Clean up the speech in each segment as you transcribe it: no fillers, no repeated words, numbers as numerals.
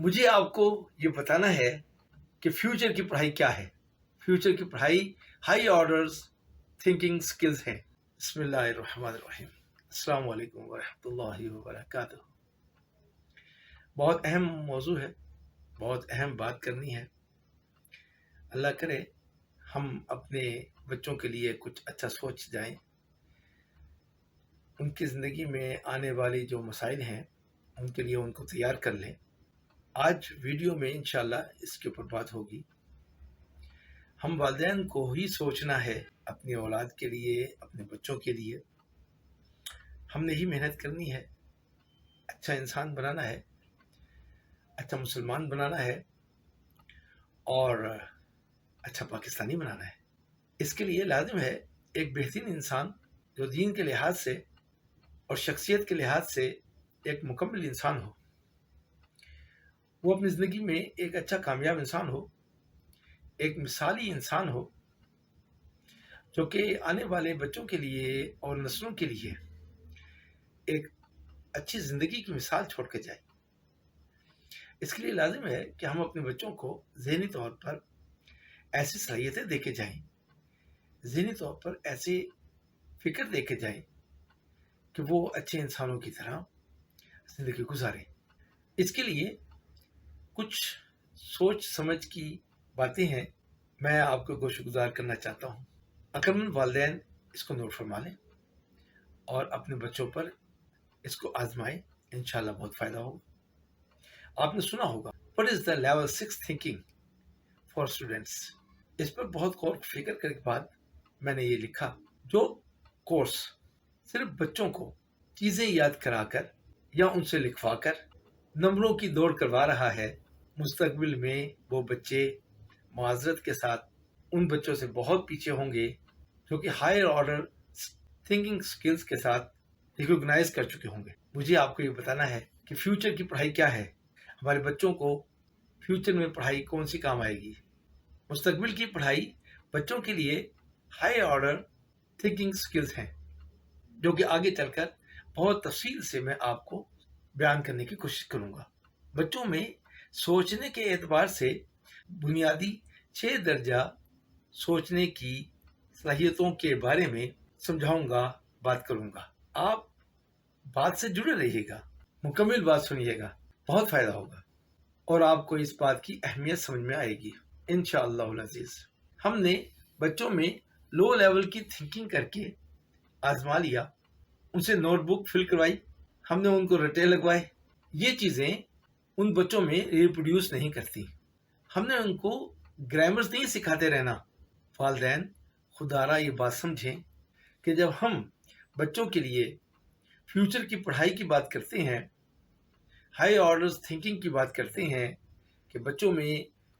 مجھے آپ کو یہ بتانا ہے کہ فیوچر کی پڑھائی کیا ہے. فیوچر کی پڑھائی ہائی آرڈرز تھنکنگ سکلز ہیں. بسم اللہ الرحمن الرحیم. السلام علیکم ورحمۃ اللہ وبرکاتہ. بہت اہم موضوع ہے، بہت اہم بات کرنی ہے. اللہ کرے ہم اپنے بچوں کے لیے کچھ اچھا سوچ جائیں، ان کی زندگی میں آنے والی جو مسائل ہیں ان کے لیے ان کو تیار کر لیں. آج ویڈیو میں انشاءاللہ اس کے اوپر بات ہوگی. ہم والدین کو ہی سوچنا ہے اپنی اولاد کے لیے، اپنے بچوں کے لیے. ہم نے ہی محنت کرنی ہے، اچھا انسان بنانا ہے، اچھا مسلمان بنانا ہے اور اچھا پاکستانی بنانا ہے. اس کے لیے لازم ہے ایک بہترین انسان جو دین کے لحاظ سے اور شخصیت کے لحاظ سے ایک مکمل انسان ہو. وہ اپنی زندگی میں ایک اچھا کامیاب انسان ہو، ایک مثالی انسان ہو جو کہ آنے والے بچوں کے لیے اور نسلوں کے لیے ایک اچھی زندگی کی مثال چھوڑ کے جائے. اس کے لیے لازم ہے کہ ہم اپنے بچوں کو ذہنی طور پر ایسی صلاحیتیں دے کے جائیں، ذہنی طور پر ایسی فکر دے کے جائیں کہ وہ اچھے انسانوں کی طرح زندگی گزاریں. اس کے لیے کچھ سوچ سمجھ کی باتیں ہیں، میں آپ کو گوشہ گزار کرنا چاہتا ہوں. عقلمند والدین اس کو نوٹ فرما لیں اور اپنے بچوں پر اس کو آزمائیں، انشاءاللہ بہت فائدہ ہوگا. آپ نے سنا ہوگا what is the level 6 thinking for students. اس پر بہت غور فکر کرنے کے بعد میں نے یہ لکھا، جو کورس صرف بچوں کو چیزیں یاد کرا کر یا ان سے لکھوا کر نمبروں کی دوڑ کروا رہا ہے، مستقبل میں وہ بچے معذرت کے ساتھ ان بچوں سے بہت پیچھے ہوں گے جو کہ ہائر آرڈر تھنکنگ سکلز کے ساتھ ریکوگنائز کر چکے ہوں گے. مجھے آپ کو یہ بتانا ہے کہ فیوچر کی پڑھائی کیا ہے. ہمارے بچوں کو فیوچر میں پڑھائی کون سی کام آئے گی. مستقبل کی پڑھائی بچوں کے لیے ہائی آرڈر تھنکنگ سکلز ہیں جو کہ آگے چل کر بہت تفصیل سے میں آپ کو بیان کرنے کی کوشش کروں گا. بچوں میں سوچنے کے اعتبار سے بنیادی 6 درجہ سوچنے کی صلاحیتوں کے بارے میں سمجھاؤں گا، بات کروں گا. آپ بات سے جڑے رہیے گا، مکمل بات سنیے گا، بہت فائدہ ہوگا اور آپ کو اس بات کی اہمیت سمجھ میں آئے گی انشاءاللہ العزیز. ہم نے بچوں میں لو لیول کی تھنکنگ کر کے آزما لیا، ان سے نوٹ بک فل کروائی، ہم نے ان کو رٹے لگوائے. یہ چیزیں ان بچوں میں ریپروڈیوس نہیں کرتی. ہم نے ان کو گرامرز نہیں سکھاتے رہنا. والدین خدا را یہ بات سمجھیں کہ جب ہم بچوں کے لیے فیوچر کی پڑھائی کی بات کرتے ہیں، ہائی آرڈرز تھنکنگ کی بات کرتے ہیں کہ بچوں میں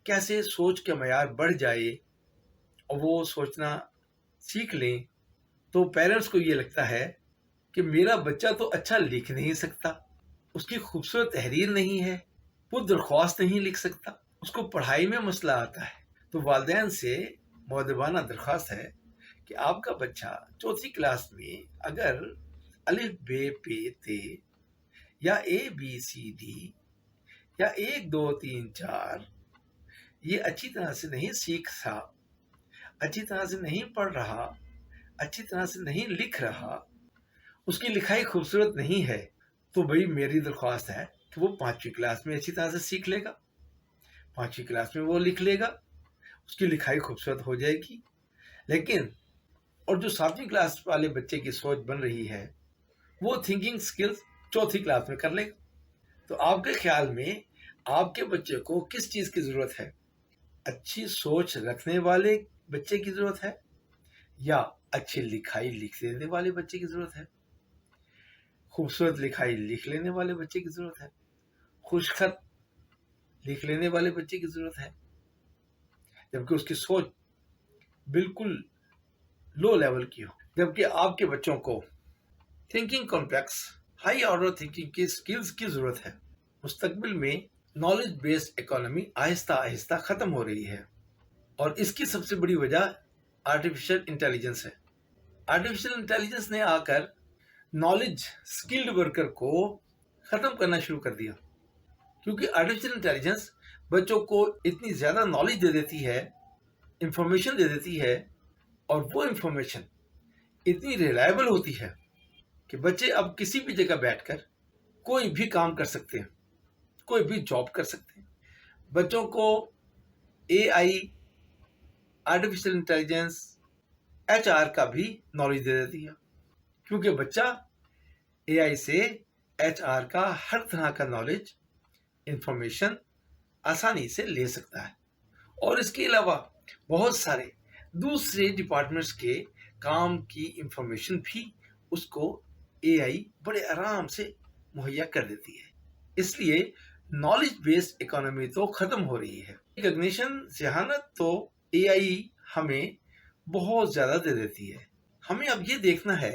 کیسے سوچ کا معیار بڑھ جائے اور وہ سوچنا سیکھ لیں، تو پیرنٹس کو یہ لگتا ہے کہ میرا بچہ تو اچھا لکھ نہیں سکتا، اس کی خوبصورت تحریر نہیں ہے، وہ درخواست نہیں لکھ سکتا، اس کو پڑھائی میں مسئلہ آتا ہے. تو والدین سے مؤدبانہ درخواست ہے کہ آپ کا بچہ 4تھی کلاس میں اگر الف ب پ ت یا اے بی سی ڈی یا 1 2 3 4 یہ اچھی طرح سے نہیں سیکھا، اچھی طرح سے نہیں پڑھ رہا، اچھی طرح سے نہیں لکھ رہا، اس کی لکھائی خوبصورت نہیں ہے، تو بھئی میری درخواست ہے کہ وہ 5ویں کلاس میں اچھی طرح سے سیکھ لے گا، 5ویں کلاس میں وہ لکھ لے گا، اس کی لکھائی خوبصورت ہو جائے گی. لیکن اور جو 7ویں کلاس والے بچے کی سوچ بن رہی ہے وہ تھنکنگ سکلز 4تھی کلاس میں کر لے گا. تو آپ کے خیال میں آپ کے بچے کو کس چیز کی ضرورت ہے؟ اچھی سوچ رکھنے والے بچے کی ضرورت ہے یا اچھی لکھائی لکھ لینے والے بچے کی ضرورت ہے؟ خوبصورت لکھائی لکھ لینے والے بچے کی ضرورت ہے؟ خوش خط لکھ لینے والے بچے کی ضرورت ہے؟ جبکہ اس کی سوچ بالکل لو لیول کی ہو. جبکہ آپ کے بچوں کو thinking complex high order thinking کی سکلز کی ضرورت ہے. مستقبل میں نالج بیسڈ اکانومی آہستہ آہستہ ختم ہو رہی ہے اور اس کی سب سے بڑی وجہ آرٹیفیشل انٹیلیجنس ہے. آرٹیفیشل انٹیلیجنس نے آ کر نالج سکلڈ ورکر کو ختم کرنا شروع کر دیا. کیونکہ آرٹیفیشل انٹیلیجنس بچوں کو اتنی زیادہ نالج دے دیتی ہے، انفارمیشن دے دیتی ہے، اور وہ انفارمیشن اتنی ریلائبل ہوتی ہے کہ بچے اب کسی بھی جگہ بیٹھ کر کوئی بھی کام کر سکتے ہیں، کوئی بھی جاب کر سکتے ہیں۔ بچوں کو اے آئی، آرٹیفیشل انٹیلیجنس، HR کا بھی نالج دے دیتی ہے، کیونکہ بچہ اے آئی سے HR کا ہر طرح کا نالج، انفارمیشن آسانی سے لے سکتا ہے، اور اس کے علاوہ بہت سارے دوسرے ڈپارٹمنٹس کے کام کی انفارمیشن بھی اس کو اے آئی بڑے آرام سے مہیا کر دیتی ہے۔ اس لیے نالج بیسڈ اکانومی تو ختم ہو رہی ہے۔ ریکگنیشن، ذہانت تو اے آئی ہمیں بہت زیادہ دے دیتی ہے۔ ہمیں اب یہ دیکھنا ہے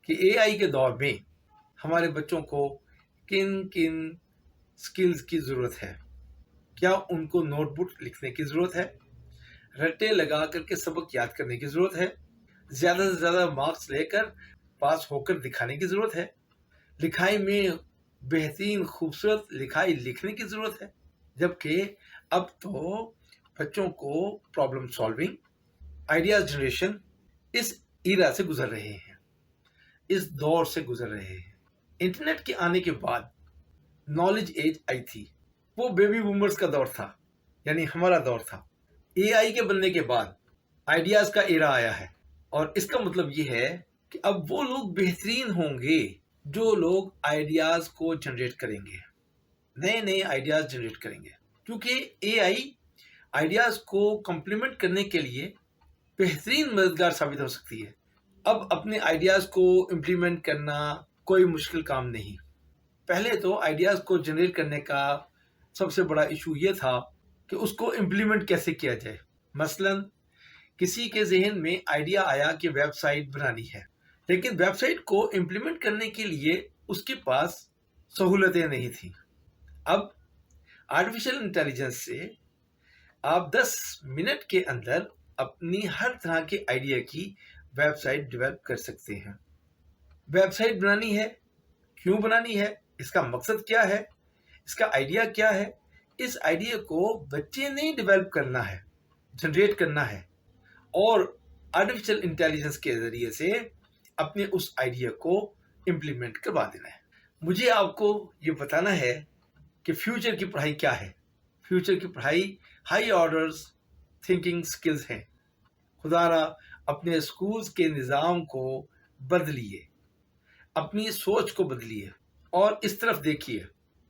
کہ اے آئی کے دور میں ہمارے بچوں کو کن کن سکلز کی ضرورت ہے۔ کیا ان کو نوٹ بک لکھنے کی ضرورت ہے؟ رٹے لگا کر کے سبق یاد کرنے کی ضرورت ہے؟ زیادہ سے زیادہ مارکس لے کر پاس ہو کر دکھانے کی ضرورت ہے؟ لکھائی میں بہترین خوبصورت لکھائی لکھنے کی ضرورت ہے؟ جبکہ اب تو بچوں کو پرابلم سالونگ، آئیڈیاز جنریشن اس ایرا سے گزر رہے ہیں، اس دور سے گزر رہے ہیں۔ انٹرنیٹ کے آنے کے بعد نالج ایج آئی تھی، وہ بیبی بومرز کا دور تھا، یعنی ہمارا دور تھا۔ اے آئی کے بننے کے بعد آئیڈیاز کا ایرا آیا ہے، اور اس کا مطلب یہ ہے کہ اب وہ لوگ بہترین ہوں گے جو لوگ آئیڈیاز کو جنریٹ کریں گے، نئے نئے آئیڈیاز جنریٹ کریں گے، کیونکہ اے آئی آئیڈیاز کو کمپلیمنٹ کرنے کے لیے بہترین مددگار ثابت ہو سکتی ہے۔ اب اپنے آئیڈیاز کو امپلیمنٹ کرنا کوئی مشکل کام نہیں۔ پہلے تو آئیڈیاز کو جنریٹ کرنے کا سب سے بڑا ایشو یہ تھا کہ اس کو امپلیمنٹ کیسے کیا جائے۔ مثلا کسی کے ذہن میں آئیڈیا آیا کہ ویب سائٹ بنانی ہے، لیکن ویب سائٹ کو امپلیمنٹ کرنے کے لیے اس کے پاس سہولتیں نہیں تھیں۔ اب آرٹیفیشل انٹیلیجنس سے آپ 10 منٹ کے اندر اپنی ہر طرح کے آئیڈیا کی ویب سائٹ ڈیولپ کر سکتے ہیں۔ ویب سائٹ بنانی ہے، کیوں بنانی ہے، اس کا مقصد کیا ہے، اس کا آئیڈیا کیا ہے، اس آئیڈیا کو بچے نے ڈیولپ کرنا ہے، جنریٹ کرنا ہے، اور آرٹیفیشل انٹیلیجنس کے ذریعے سے اپنے اس آئیڈیا کو امپلیمنٹ کروا دینا ہے۔ مجھے آپ کو یہ بتانا ہے کہ فیوچر کی پڑھائی کیا ہے۔ فیوچر کی پڑھائی ہائی آرڈرز تھنکنگ سکلز ہیں۔ خدا را اپنے اسکولز کے نظام کو بدلیے، اپنی سوچ کو بدلیے، اور اس طرف دیکھیے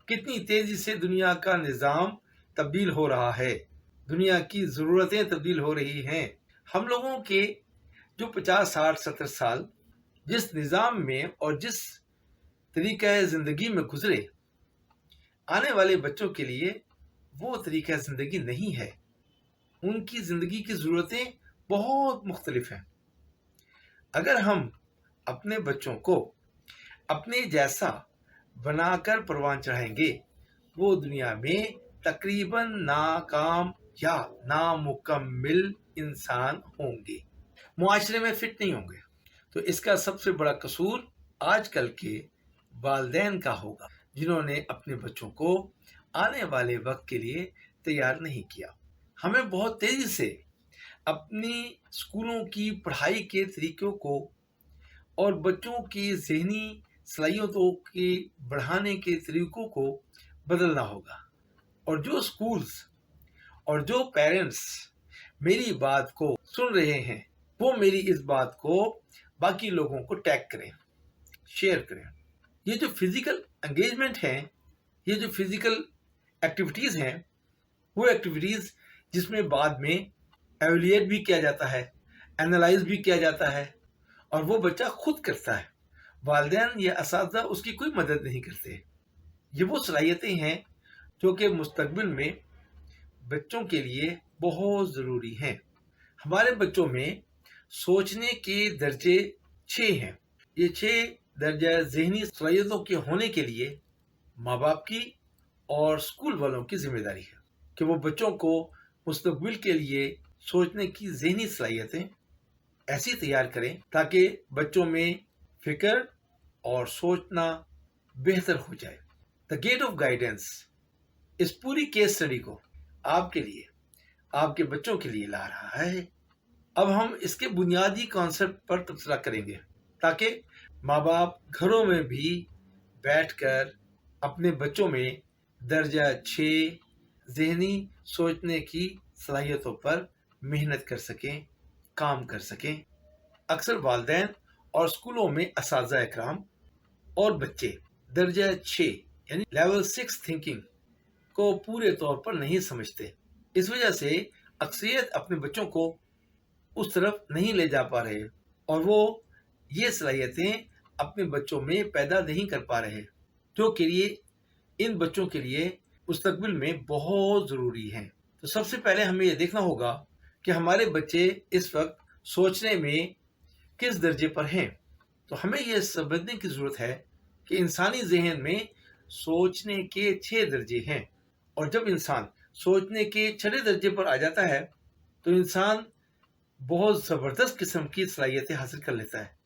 کتنی تیزی سے دنیا کا نظام تبدیل ہو رہا ہے، دنیا کی ضرورتیں تبدیل ہو رہی ہیں۔ ہم لوگوں کے جو 50 60 70 سال جس نظام میں اور جس طریقہ زندگی میں گزرے، آنے والے بچوں کے لیے وہ طریقہ زندگی نہیں ہے۔ ان کی زندگی کی ضرورتیں بہت مختلف ہیں۔ اگر ہم اپنے بچوں کو اپنے جیسا بنا کر پروان چڑھائیں گے، وہ دنیا میں تقریباً ناکام یا نامکمل انسان ہوں گے، معاشرے میں فٹ نہیں ہوں گے۔ تو اس کا سب سے بڑا قصور آج کل کے والدین کا ہوگا، جنہوں نے اپنے بچوں کو آنے والے وقت کے لیے تیار نہیں کیا۔ ہمیں بہت تیزی سے اپنی اسکولوں کی پڑھائی کے طریقوں کو اور بچوں کی ذہنی صلاحیتوں کے بڑھانے کے طریقوں کو بدلنا ہوگا، اور جو اسکولز اور جو پیرنٹس میری بات کو سن رہے ہیں، وہ میری اس بات کو باقی لوگوں کو ٹیگ کریں، شیئر کریں۔ یہ جو فزیکل انگیجمنٹ ہیں، یہ جو فزیکل ایکٹیویٹیز ہیں، وہ ایکٹیویٹیز جس میں بعد میں ایویلیٹ بھی کیا جاتا ہے، اینالائز بھی کیا جاتا ہے، اور وہ بچہ خود کرتا ہے۔ والدین یا اساتذہ اس کی کوئی مدد نہیں کرتے۔ یہ وہ صلاحیتیں ہیں جو کہ مستقبل میں بچوں کے لیے بہت ضروری ہیں۔ ہمارے بچوں میں سوچنے کے درجے 6 ہیں۔ یہ 6 درجہ ذہنی صلاحیتوں کے ہونے کے لیے ماں باپ کی اور اسکول والوں کی ذمہ داری ہے کہ وہ بچوں کو مستقبل کے لیے سوچنے کی ذہنی صلاحیتیں ایسی تیار کریں تاکہ بچوں میں فکر اور سوچنا بہتر ہو جائے۔ The gate of guidance اس پوری کیس اسٹڈی کو آپ کے لیے، آپ کے بچوں کے لیے لا رہا ہے۔ اب ہم اس کے بنیادی کانسیپٹ پر تبصرہ کریں گے تاکہ ماں باپ گھروں میں بھی بیٹھ کر اپنے بچوں میں درجہ 6 ذہنی سوچنے کی صلاحیتوں پر محنت کر سکیں، کام کر سکیں۔ اکثر والدین اور اسکولوں میں اساتذہ اکرام اور بچے درجہ 6 یعنی لیول 6 تھنکنگ کو پورے طور پر نہیں سمجھتے۔ اس وجہ سے اکثریت اپنے بچوں کو اس طرف نہیں لے جا پا رہے اور وہ یہ صلاحیتیں اپنے بچوں میں پیدا نہیں کر پا رہے، جو کہ ان بچوں کے لیے مستقبل میں بہت ضروری ہیں۔ تو سب سے پہلے ہمیں یہ دیکھنا ہوگا کہ ہمارے بچے اس وقت سوچنے میں کس درجے پر ہیں۔ تو ہمیں یہ سمجھنے کی ضرورت ہے کہ انسانی ذہن میں سوچنے کے 6 درجے ہیں، اور جب انسان سوچنے کے 6 درجے پر آ جاتا ہے تو انسان بہت زبردست قسم کی صلاحیتیں حاصل کر لیتا ہے۔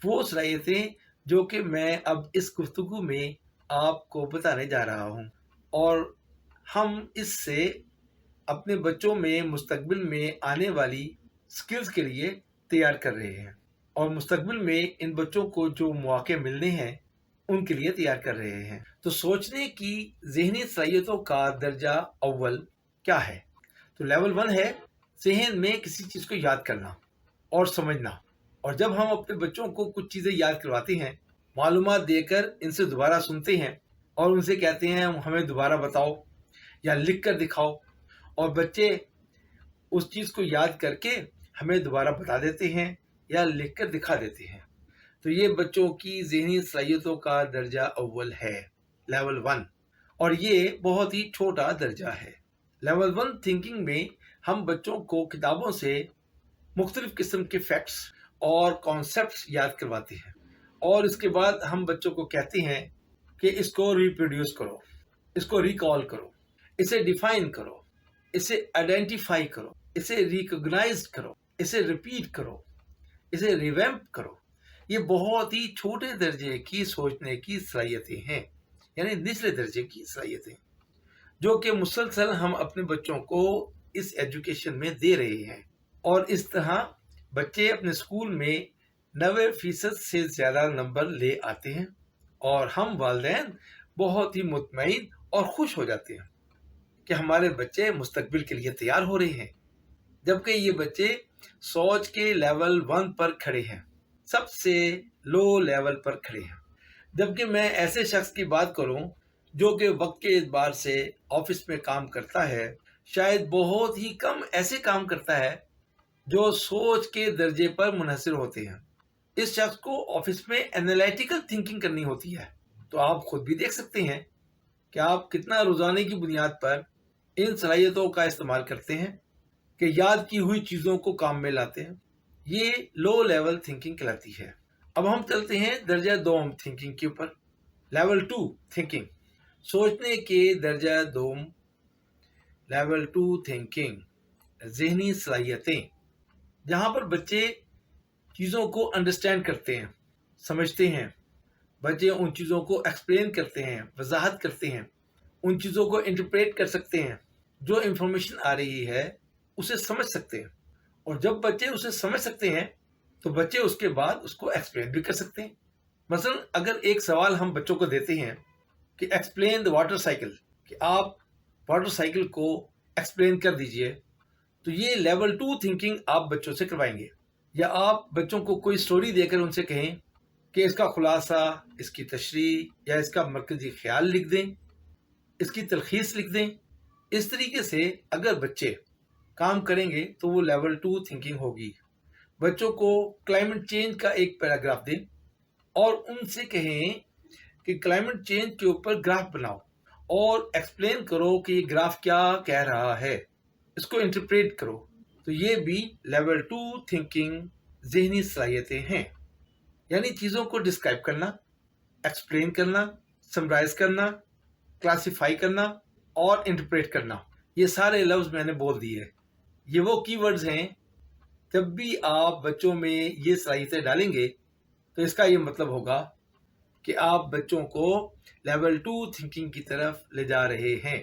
وہ صلاحیتیں جو کہ میں اب اس گفتگو میں آپ کو بتانے جا رہا ہوں، اور ہم اس سے اپنے بچوں میں مستقبل میں آنے والی سکلز کے لیے تیار کر رہے ہیں، اور مستقبل میں ان بچوں کو جو مواقع ملنے ہیں ان کے لیے تیار کر رہے ہیں۔ تو سوچنے کی ذہنی صلاحیتوں کا درجہ اول کیا ہے؟ تو لیول 1 ہے ذہن میں کسی چیز کو یاد کرنا اور سمجھنا۔ اور جب ہم اپنے بچوں کو کچھ چیزیں یاد کرواتے ہیں، معلومات دے کر ان سے دوبارہ سنتے ہیں اور ان سے کہتے ہیں ہمیں دوبارہ بتاؤ یا لکھ کر دکھاؤ، اور بچے اس چیز کو یاد کر کے ہمیں دوبارہ بتا دیتے ہیں یا لکھ کر دکھا دیتے ہیں، تو یہ بچوں کی ذہنی صلاحیتوں کا درجہ اول ہے، لیول 1، اور یہ بہت ہی چھوٹا درجہ ہے۔ لیول 1 تھنکنگ میں ہم بچوں کو کتابوں سے مختلف قسم کے فیکٹس اور کانسیپٹس یاد کرواتے ہیں، اور اس کے بعد ہم بچوں کو کہتے ہیں کہ اس کو ریپروڈیوس کرو، اس کو ریکال کرو، اسے ڈیفائن کرو، اسے آئیڈینٹیفائی کرو، اسے ریکگنائز کرو، اسے ریپیٹ کرو، اسے ریویمپ کرو۔ یہ بہت ہی چھوٹے درجے کی سوچنے کی صلاحیتیں ہیں، یعنی نچلے درجے کی صلاحیتیں، جو کہ مسلسل ہم اپنے بچوں کو اس ایجوکیشن میں دے رہے ہیں، اور اس طرح بچے اپنے اسکول میں 90% سے زیادہ نمبر لے آتے ہیں، اور ہم والدین بہت ہی مطمئن اور خوش ہو جاتے ہیں کہ ہمارے بچے مستقبل کے لیے تیار ہو رہے ہیں، جبکہ یہ بچے سوچ کے لیول 1 پر کھڑے ہیں، سب سے لو لیول پر کھڑے ہیں۔ جبکہ میں ایسے شخص کی بات کروں جو کہ وقت کے اعتبار سے آفس میں کام کرتا ہے، شاید بہت ہی کم ایسے کام کرتا ہے جو سوچ کے درجے پر منحصر ہوتے ہیں۔ اس شخص کو آفس میں انالائٹیکل تھنکنگ کرنی ہوتی ہے، تو آپ خود بھی دیکھ سکتے ہیں کہ آپ کتنا روزانے کی بنیاد پر ان صلاحیتوں کا استعمال کرتے ہیں کہ یاد کی ہوئی چیزوں کو کام میں لاتے ہیں۔ یہ لو لیول تھنکنگ کہلاتی ہے۔ اب ہم چلتے ہیں درجہ 2 تھنکنگ کے اوپر، لیول 2 تھنکنگ، سوچنے کے درجہ 2، لیول 2 تھنکنگ، ذہنی صلاحیتیں، جہاں پر بچے چیزوں کو انڈرسٹینڈ کرتے ہیں، سمجھتے ہیں، بچے ان چیزوں کو ایکسپلین کرتے ہیں، وضاحت کرتے ہیں، ان چیزوں کو انٹرپریٹ کر سکتے ہیں، جو انفارمیشن آ رہی ہے اسے سمجھ سکتے ہیں، اور جب بچے اسے سمجھ سکتے ہیں تو بچے اس کے بعد اس کو ایکسپلین بھی کر سکتے ہیں۔ مثلا اگر ایک سوال ہم بچوں کو دیتے ہیں کہ ایکسپلین دا واٹر سائیکل، کہ آپ واٹر سائیکل کو ایکسپلین کر دیجئے، تو یہ لیول 2 تھنکنگ آپ بچوں سے کروائیں گے۔ یا آپ بچوں کو کوئی سٹوری دے کر ان سے کہیں کہ اس کا خلاصہ، اس کی تشریح یا اس کا مرکزی خیال لکھ دیں، اس کی تلخیص لکھ دیں۔ اس طریقے سے اگر بچے کام کریں گے تو وہ لیول 2 تھنکنگ ہوگی۔ بچوں کو کلائمیٹ چینج کا ایک پیراگراف دیں اور ان سے کہیں کہ کلائمیٹ چینج کے اوپر گراف بناؤ اور ایکسپلین کرو کہ یہ گراف کیا کہہ رہا ہے، اس کو انٹرپریٹ کرو۔ تو یہ بھی لیول 2 تھنکنگ ذہنی صلاحیتیں ہیں، یعنی چیزوں کو ڈسکرائب کرنا، ایکسپلین کرنا، سمرائز کرنا، کلاسیفائی کرنا اور انٹرپریٹ کرنا۔ یہ سارے لفظ میں نے بول دیے۔ یہ وہ کی ورڈز ہیں، جب بھی آپ بچوں میں یہ صلاحیتیں ڈالیں گے تو اس کا یہ مطلب ہوگا کہ آپ بچوں کو لیول 2 تھنکنگ کی طرف لے جا رہے ہیں۔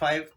5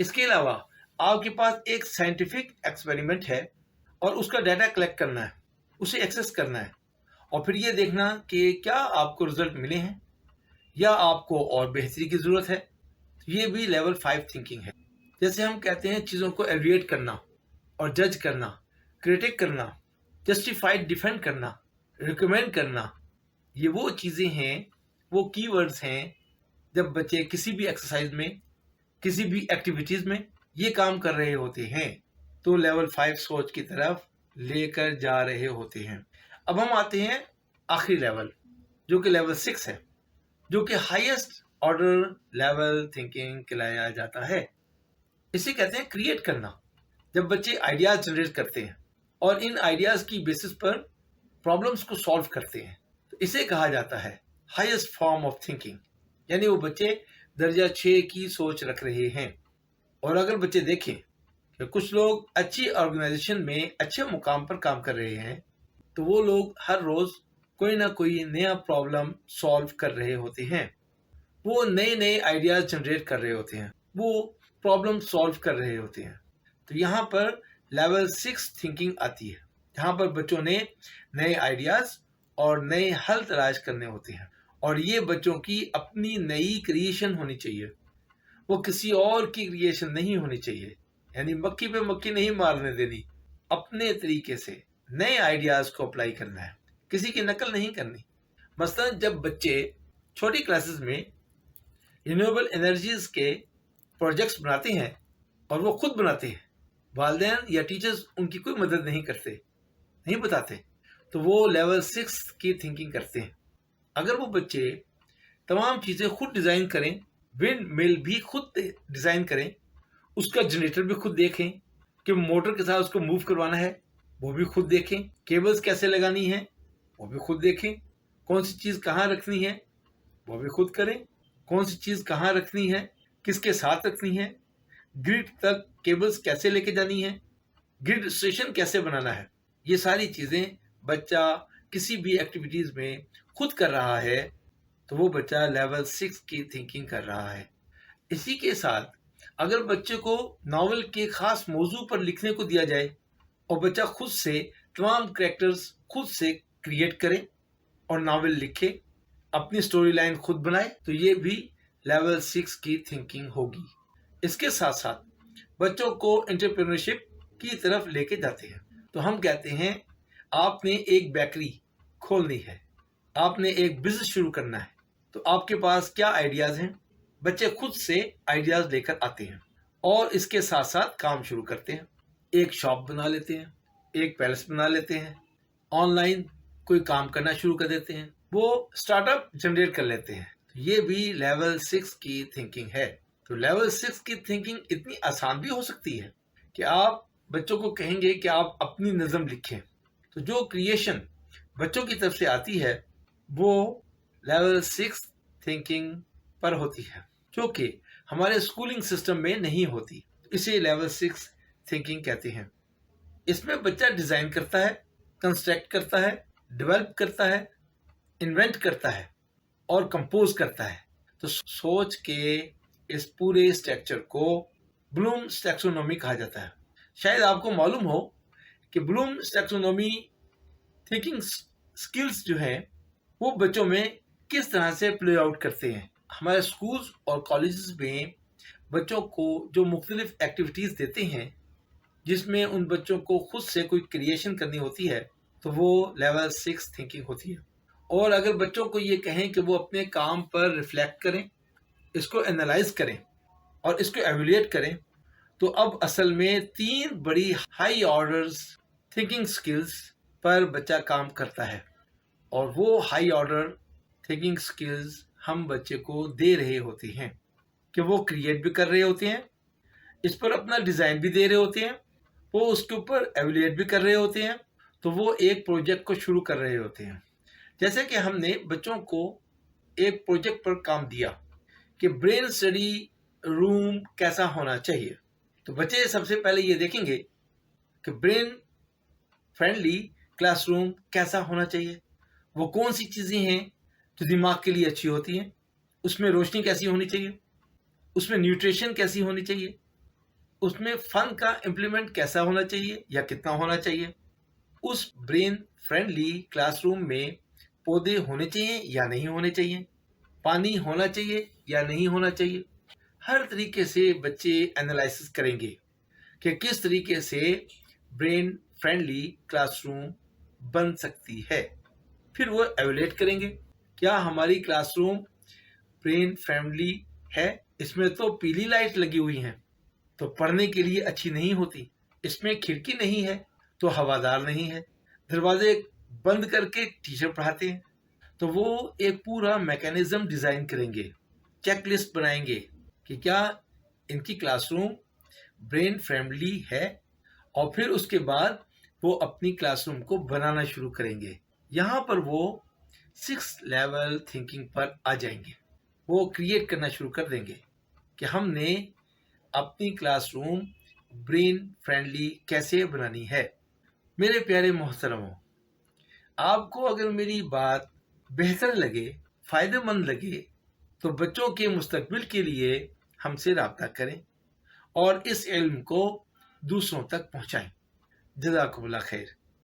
اس کے علاوہ آپ کے پاس ایک سائنٹیفک ایکسپیریمنٹ ہے اور اس کا ڈیٹا کلیکٹ کرنا ہے، اسے ایکسس کرنا ہے، اور پھر یہ دیکھنا کہ کیا آپ کو رزلٹ ملے ہیں یا آپ کو اور بہتری کی ضرورت ہے. یہ بھی لیول 5 تھنکنگ ہے. جیسے ہم کہتے ہیں چیزوں کو ایویلیٹ کرنا اور جج کرنا، کریٹک کرنا، جسٹیفائڈ ڈیفینڈ کرنا، ریکمینڈ کرنا، یہ وہ چیزیں ہیں، وہ کی ورڈز ہیں جب بچے کسی بھی ایکسرسائز میں، کسی بھی ایکٹیویٹیز میں یہ کام کر رہے ہوتے ہیں تو لیول 5 سوچ کی طرف لے کر جا رہے ہوتے ہیں. اب ہم آتے ہیں آخری لیول جو کہ لیول 6 ہے، جو کہ ہائیسٹ آرڈر لیول تھنکنگ کہلایا جاتا ہے. اسے کہتے ہیں کریٹ کرنا. جب بچے آئیڈیاز جنریٹ کرتے ہیں اور ان آئیڈیاز کی بیسس پر پرابلمس کو سالو کرتے ہیں تو اسے کہا جاتا ہے ہائیسٹ فارم آف تھنکنگ. یعنی وہ بچے درجہ 6 کی سوچ رکھ رہے ہیں. اور اگر بچے دیکھیں کہ کچھ لوگ اچھی آرگنائزیشن میں اچھے مقام پر کام کر رہے ہیں تو وہ لوگ ہر روز کوئی نہ کوئی نیا پرابلم سالو کر رہے ہوتے ہیں، وہ نئے نئے آئیڈیاز جنریٹ کر رہے ہوتے ہیں، وہ پرابلم سالو کر رہے ہوتے ہیں. تو یہاں پر لیول 6 تھنکنگ آتی ہے، جہاں پر بچوں نے نئے آئیڈیاز اور نئے حل تلاش کرنے ہوتے ہیں. اور یہ بچوں کی اپنی نئی کریشن ہونی چاہیے، وہ کسی اور کی کریشن نہیں ہونی چاہیے. یعنی مکھی پہ مکھی نہیں مارنے دینی، اپنے طریقے سے نئے آئیڈیاز کو اپلائی کرنا ہے، کسی کی نقل نہیں کرنی. مثلا جب بچے چھوٹی کلاسز میں رینیویبل انرجیز کے پروجیکٹس بناتے ہیں اور وہ خود بناتے ہیں، والدین یا ٹیچرز ان کی کوئی مدد نہیں کرتے، نہیں بتاتے، تو وہ لیول 6 کی تھنکنگ کرتے ہیں. اگر وہ بچے تمام چیزیں خود ڈیزائن کریں، ونڈ مل بھی خود ڈیزائن کریں، اس کا جنریٹر بھی خود دیکھیں کہ موٹر کے ساتھ اس کو موو کروانا ہے وہ بھی خود دیکھیں، کیبلز کیسے لگانی ہے وہ بھی خود دیکھیں، کون سی چیز کہاں رکھنی ہے وہ بھی خود کریں، کون سی چیز کہاں رکھنی ہے، کس کے ساتھ رکھنی ہے، گرڈ تک کیبلز کیسے لے کے جانی ہے، گرڈ اسٹیشن کیسے بنانا ہے. یہ ساری چیزیں بچہ کسی بھی ایکٹیویٹیز میں خود کر رہا ہے تو وہ بچہ لیول 6 کی تھنکنگ کر رہا ہے. اسی کے ساتھ اگر بچے کو ناول کے خاص موضوع پر لکھنے کو دیا جائے اور بچہ خود سے تمام کریکٹرز خود سے کریٹ کرے اور ناول لکھے، اپنی سٹوری لائن خود بنائے، تو یہ بھی لیول 6 کی تھنکنگ ہوگی. اس کے ساتھ ساتھ بچوں کو انٹرپرینورشپ کی طرف لے کے جاتے ہیں. تو ہم کہتے ہیں آپ نے ایک بیکری کھولنی ہے، آپ نے ایک بزنس شروع کرنا ہے، تو آپ کے پاس کیا آئیڈیاز ہیں؟ بچے خود سے آئیڈیاز لے کر آتے ہیں اور اس کے ساتھ ساتھ کام شروع کرتے ہیں. ایک شاپ بنا لیتے ہیں، ایک پیلس بنا لیتے ہیں، آن لائن کوئی کام کرنا شروع کر دیتے ہیں، وہ اسٹارٹ اپ جنریٹ کر لیتے ہیں. یہ بھی لیول 6 کی تھنکنگ ہے. تو لیول 6 کی تھنکنگ اتنی آسان بھی ہو سکتی ہے کہ آپ بچوں کو کہیں گے کہ آپ اپنی نظم لکھیں، تو جو کریشن بچوں کی طرف سے آتی ہے وہ لیول 6 تھنکنگ پر ہوتی ہے، جو کہ ہمارے اسکولنگ سسٹم میں نہیں ہوتی. اسے لیول 6 تھنکنگ کہتے ہیں. اس میں بچہ ڈیزائن کرتا ہے، کنسٹرکٹ کرتا ہے، ڈیولپ کرتا ہے، انوینٹ کرتا ہے اور کمپوز کرتا ہے. تو سوچ کے اس پورے اسٹرکچر کو بلومز ٹیکسونومی کہا جاتا ہے. شاید آپ کو معلوم ہو کہ بلومز ٹیکسونومی تھنکنگ سکلز جو ہیں وہ بچوں میں کس طرح سے پلے آؤٹ کرتے ہیں. ہمارے اسکولز اور کالجز میں بچوں کو جو مختلف ایکٹیویٹیز دیتے ہیں جس میں ان بچوں کو خود سے کوئی کریشن کرنی ہوتی ہے تو وہ لیول 6 تھنکنگ ہوتی ہے. اور اگر بچوں کو یہ کہیں کہ وہ اپنے کام پر ریفلیکٹ کریں، اس کو انالائز کریں اور اس کو ایویلیٹ کریں، تو اب اصل میں 3 بڑی ہائی آرڈرز تھنکنگ سکلز پر بچہ کام کرتا ہے. اور وہ ہائی آرڈر تھنکنگ سکلز ہم بچے کو دے رہے ہوتے ہیں کہ وہ کریٹ بھی کر رہے ہوتے ہیں، اس پر اپنا ڈیزائن بھی دے رہے ہوتے ہیں، وہ اس کے اوپر ایویلیٹ بھی کر رہے ہوتے ہیں، تو وہ ایک پروجیکٹ کو شروع کر رہے ہوتے ہیں. جیسے کہ ہم نے بچوں کو ایک پروجیکٹ پر کام دیا کہ برین اسٹڈی روم کیسا ہونا چاہیے، تو بچے سب سے پہلے یہ دیکھیں گے کہ برین فرینڈلی کلاس روم کیسا ہونا چاہیے، وہ کون سی چیزیں ہیں جو دماغ کے لیے اچھی ہوتی ہیں، اس میں روشنی کیسی ہونی چاہیے، اس میں نیوٹریشن کیسی ہونی چاہیے، اس میں فن کا امپلیمنٹ کیسا ہونا چاہیے یا کتنا ہونا چاہیے، اس برین فرینڈلی کلاس روم میں پودے ہونے چاہیے یا نہیں ہونے چاہیے، پانی ہونا چاہیے یا نہیں ہونا چاہیے. ہر طریقے سے بچے انالائسس کریں گے کہ کس طریقے سے برین فرینڈلی کلاس روم بن سکتی ہے. پھر وہ ایویلیٹ کریں گے کیا ہماری کلاس روم برین فرینڈلی ہے. اس میں تو پیلی لائٹ لگی ہوئی ہیں تو پڑھنے کے لیے اچھی نہیں ہوتی، اس میں کھڑکی نہیں ہے تو ہوادار نہیں ہے، دروازے بند کر کے ٹیچر پڑھاتے ہیں. تو وہ ایک پورا میکینزم ڈیزائن کریں گے، چیک لسٹ بنائیں گے کہ کیا ان کی کلاس روم برین فرینڈلی ہے، اور پھر اس کے بعد وہ اپنی کلاس روم کو بنانا شروع کریں گے. یہاں پر وہ 6 لیول تھنکنگ پر آ جائیں گے. وہ کریٹ کرنا شروع کر دیں گے کہ ہم نے اپنی کلاس روم برین فرینڈلی کیسے بنانی ہے. میرے پیارے محترموں، آپ کو اگر میری بات بہتر لگے، فائدہ مند لگے، تو بچوں کے مستقبل کے لیے ہم سے رابطہ کریں اور اس علم کو دوسروں تک پہنچائیں. جزاکم اللہ خیر.